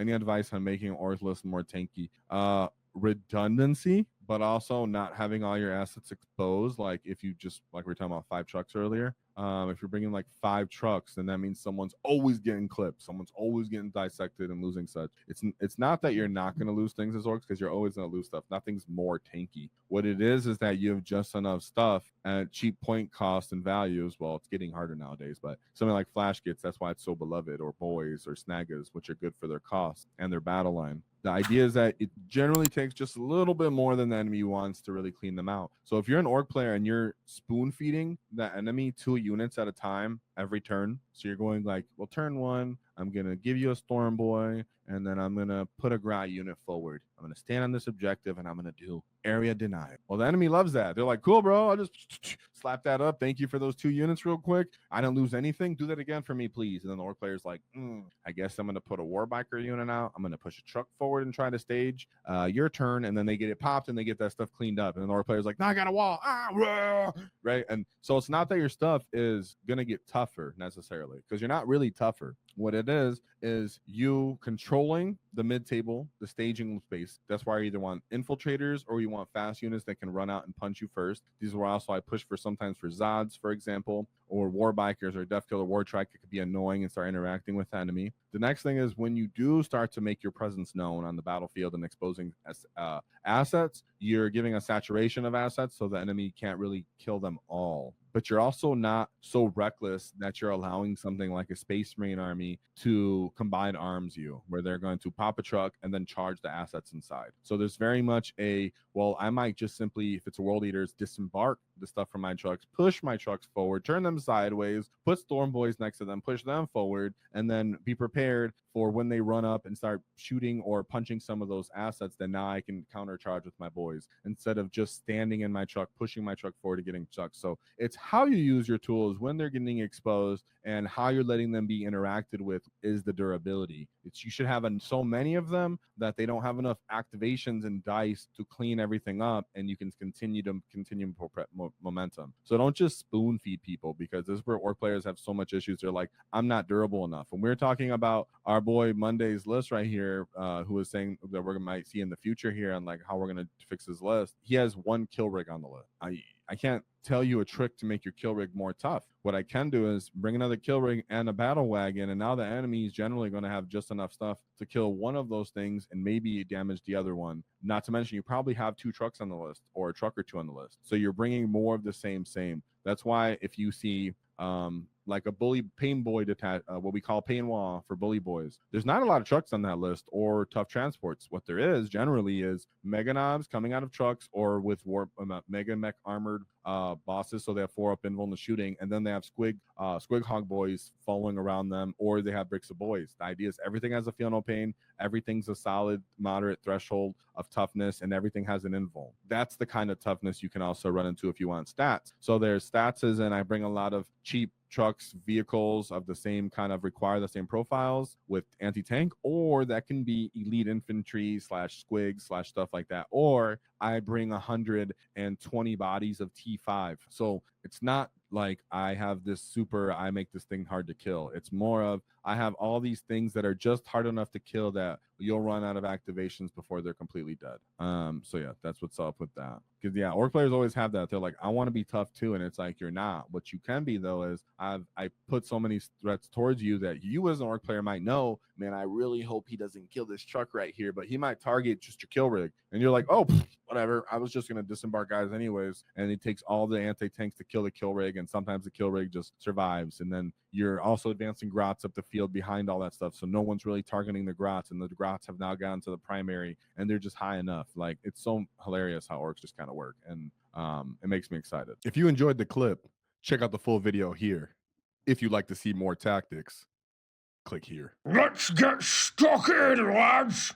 Any advice on making Orks list more tanky? Redundancy, but also not having all your assets exposed. Like if you just, like we were talking about 5 trucks earlier, if you're bringing like 5 trucks, then that means someone's always getting clipped, someone's always getting dissected and losing such. It's not that you're not going to lose things as Orks, because you're always going to lose stuff. Nothing's more tanky. What it is that you have just enough stuff at cheap point cost and values. Well, it's getting harder nowadays, but something like Flash Gits, that's why it's so beloved, or Boyz or Snaggas, which are good for their cost and their battle line. The idea is that it generally takes just a little bit more than the enemy wants to really clean them out. So if you're an Ork player and you're spoon feeding the enemy 2 units at a time every turn, so you're going like, well, turn 1, I'm going to give you a Storm Boy, and then I'm going to put a Grat unit forward. I'm going to stand on this objective, and I'm going to do area denial. Well, the enemy loves that. They're like, cool, bro. I'll just slap that up. Thank you for those 2 units real quick. I don't lose anything. Do that again for me, please. And then the Ork player's like, I guess I'm going to put a Warbiker unit out. I'm going to push a truck forward and try to stage your turn. And then they get it popped, and they get that stuff cleaned up. And then the Ork player's like, no, I got a wall. Right? And so it's not that your stuff is going to get tougher necessarily, because you're not really tougher. What it is you controlling the mid-table, the staging space. That's why you either want infiltrators or you want fast units that can run out and punch you first. These are also I push for sometimes for Zods, for example, or War Bikers or Death Killer War Trike. It could be annoying and start interacting with the enemy. The next thing is when you do start to make your presence known on the battlefield and exposing assets, you're giving a saturation of assets so the enemy can't really kill them all. But you're also not so reckless that you're allowing something like a Space Marine army to combine arms you, where they're going to pop a truck and then charge the assets inside. So there's very much well, I might just simply, if it's a World Eaters, disembark the stuff from my trucks, push my trucks forward, turn them sideways, put Storm Boys next to them, push them forward, and then be prepared for when they run up and start shooting or punching some of those assets, then now I can countercharge with my boys instead of just standing in my truck, pushing my truck forward to getting chucked. So it's how you use your tools when they're getting exposed and how you're letting them be interacted with is the durability. You should have so many of them that they don't have enough activations and dice to clean everything up, and you can continue momentum. So don't just spoon feed people, because this is where Ork players have so much issues. They're like, I'm not durable enough. When we're talking about our boy Monday's list right here, who was saying that we might see in the future here on like how we're going to fix his list, he has 1 kill rig on the list. I can't tell you a trick to make your kill rig more tough. What I can do is bring another kill rig and a battle wagon, and now the enemy is generally going to have just enough stuff to kill one of those things and maybe damage the other one. Not to mention you probably have 2 trucks on the list or a truck or 2 on the list. So you're bringing more of the same. That's why if you see like a bully pain boy what we call pain wall for bully boys, there's not a lot of trucks on that list or tough transports. What there is generally is mega knobs coming out of trucks or with mega mech armored bosses, so they have 4 up invul in the shooting, and then they have squig hog boys following around them, or they have bricks of boys. The idea is everything has a feel no pain, everything's a solid moderate threshold of toughness, and everything has an invul. That's the kind of toughness you can also run into if you want stats. So there's stats, and I bring a lot of cheap trucks, vehicles of the same kind of require the same profiles with anti-tank, or that can be elite infantry / squig / stuff like that, or I bring 120 bodies of T5. So it's not like I have this I make this thing hard to kill. It's more of I have all these things that are just hard enough to kill that you'll run out of activations before they're completely dead. So yeah, that's what's up with that. Because yeah, Ork players always have that. They're like, I want to be tough too, and it's like you're not. What you can be though is I put so many threats towards you that you as an Ork player might know, man, I really hope he doesn't kill this truck right here, but he might target just your kill rig, and you're like, oh, whatever, I was just gonna disembark guys anyways, and it takes all the anti-tanks to kill the kill rig, and sometimes the kill rig just survives, and then you're also advancing grots up the field behind all that stuff, so no one's really targeting the grots, and the grots have now gotten to the primary, and they're just high enough. Like, it's so hilarious how Orks just kind of work, and it makes me excited. If you enjoyed the clip, check out the full video here. If you'd like to see more tactics, click here. Let's get stuck in, lads!